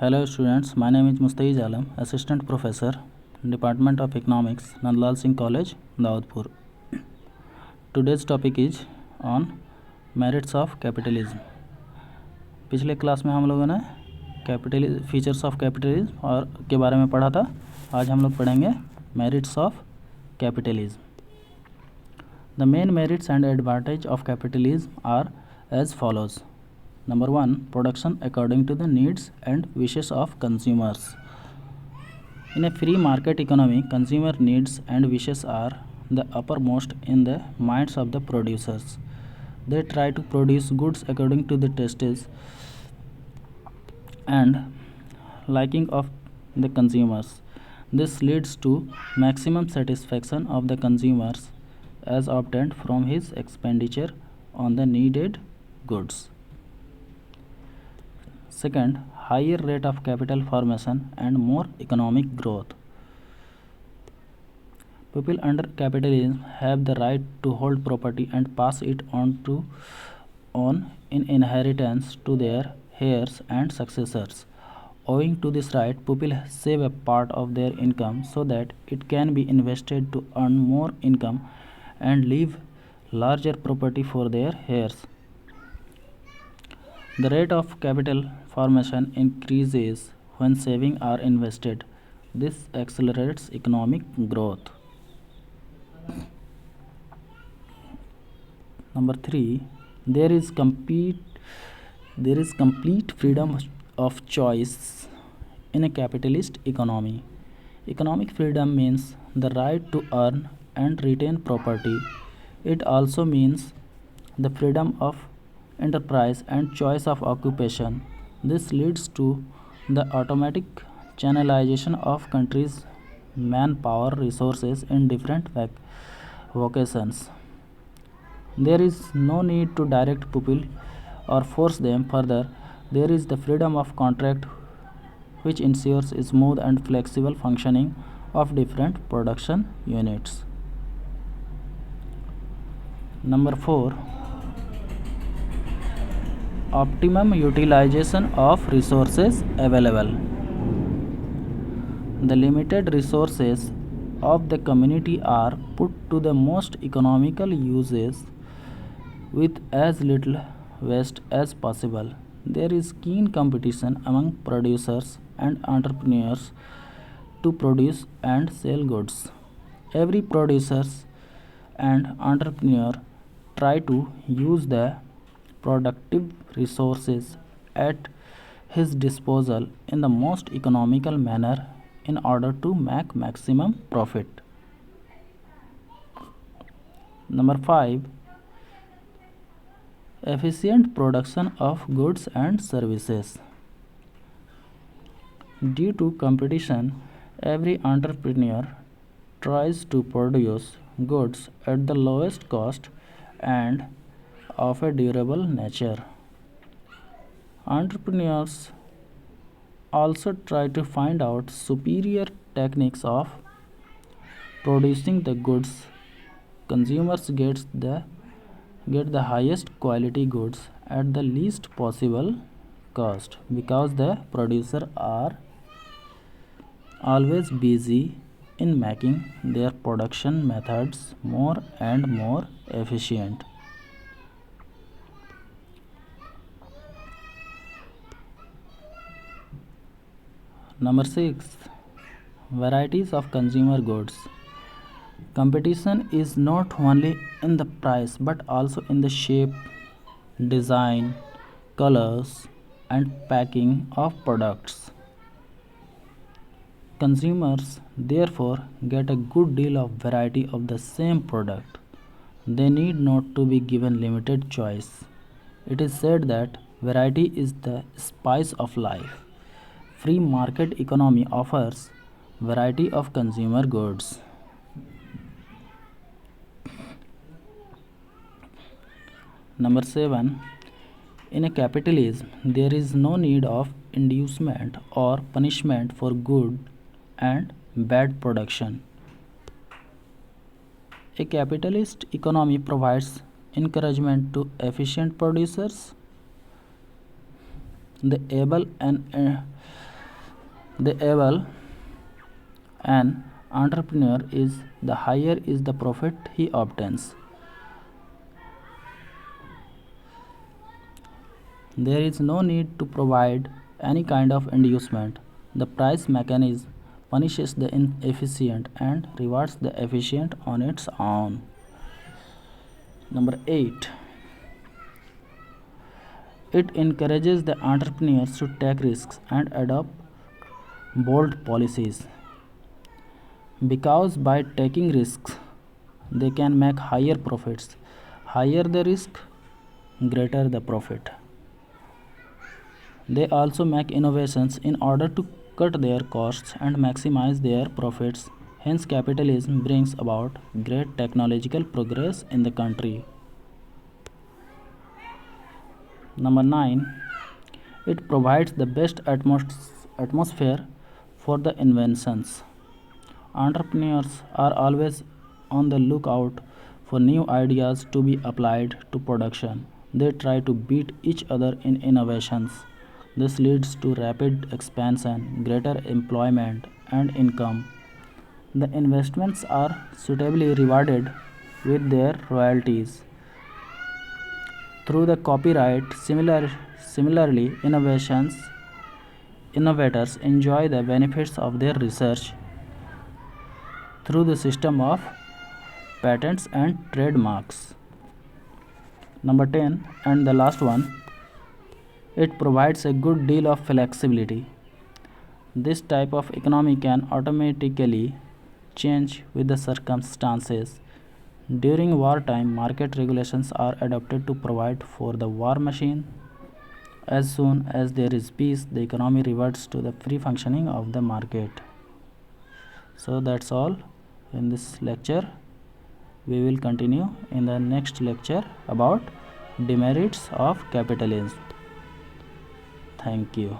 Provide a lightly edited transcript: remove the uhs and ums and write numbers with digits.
Hello students, my name is Mustahiz Alam, Assistant Professor, Department of Economics, Nandlal Singh College, Daudpur. Today's topic is on merits of capitalism. पिछले class में हम लोगों ने features of capitalism और के बारे में पढ़ा था. आज हम लोग पढ़ेंगे merits of capitalism. The main merits and advantage of capitalism are as follows. Number 1, production according to the needs and wishes of consumers. In a free market economy, consumer needs and wishes are the uppermost in the minds of the producers. They try to produce goods according to the tastes and liking of the consumers. This leads to maximum satisfaction of the consumers as obtained from his expenditure on the needed goods. Second, higher rate of capital formation and more economic growth. People under capitalism have the right to hold property and pass it on in inheritance to their heirs and successors. Owing to this right, people save a part of their income so that it can be invested to earn more income and leave larger property for their heirs. The rate of capital formation increases when savings are invested. This accelerates economic growth. Number 3, there is complete freedom of choice in a capitalist economy. Economic freedom means the right to earn and retain property. It also means the freedom of enterprise and choice of occupation. This leads to the automatic channelization of countries' manpower resources in different vocations. There is no need to direct people or force them. Further, there is the freedom of contract, which ensures smooth and flexible functioning of different production units. Number 4, optimum utilization of resources available. The limited resources of the community are put to the most economical uses with as little waste as possible. There is keen competition among producers and entrepreneurs to produce and sell goods. Every producer and entrepreneur try to use the productive resources at his disposal in the most economical manner in order to make maximum profit. Number 5, efficient production of goods and services. Due to competition, every entrepreneur tries to produce goods at the lowest cost and of a durable nature. Entrepreneurs also try to find out superior techniques of producing the goods. Consumers get the highest quality goods at the least possible cost because the producers are always busy in making their production methods more and more efficient. Number 6, varieties of consumer goods. Competition is not only in the price but also in the shape, design, colors, and packing of products. Consumers therefore get a good deal of variety of the same product. They need not to be given limited choice. It is said that variety is the spice of life. Free market economy offers variety of consumer goods. Number 7, in a capitalism, there is no need of inducement or punishment for good and bad production. A capitalist economy provides encouragement to efficient producers. The able and The able an entrepreneur is, the higher is the profit he obtains. There is no need to provide any kind of inducement. The price mechanism punishes the inefficient and rewards the efficient on its own. Number 8. It encourages the entrepreneurs to take risks and adopt bold policies. Because by taking risks, they can make higher profits. Higher the risk, greater the profit. They also make innovations in order to cut their costs and maximize their profits. Hence, capitalism brings about great technological progress in the country. Number 9. It provides the best atmosphere for the inventions. Entrepreneurs are always on the lookout for new ideas to be applied to production. They try to beat each other in innovations. This leads to rapid expansion, greater employment, and income. The investments are suitably rewarded with their royalties through the copyright. Similarly, innovators enjoy the benefits of their research through the system of patents and trademarks. Number 10 and the last one, it provides a good deal of flexibility. This type of economy can automatically change with the circumstances. During wartime, market regulations are adopted to provide for the war machine. As soon as there is peace, the economy reverts to the free functioning of the market. So that's all in this lecture. We will continue in the next lecture about demerits of capitalism. Thank you.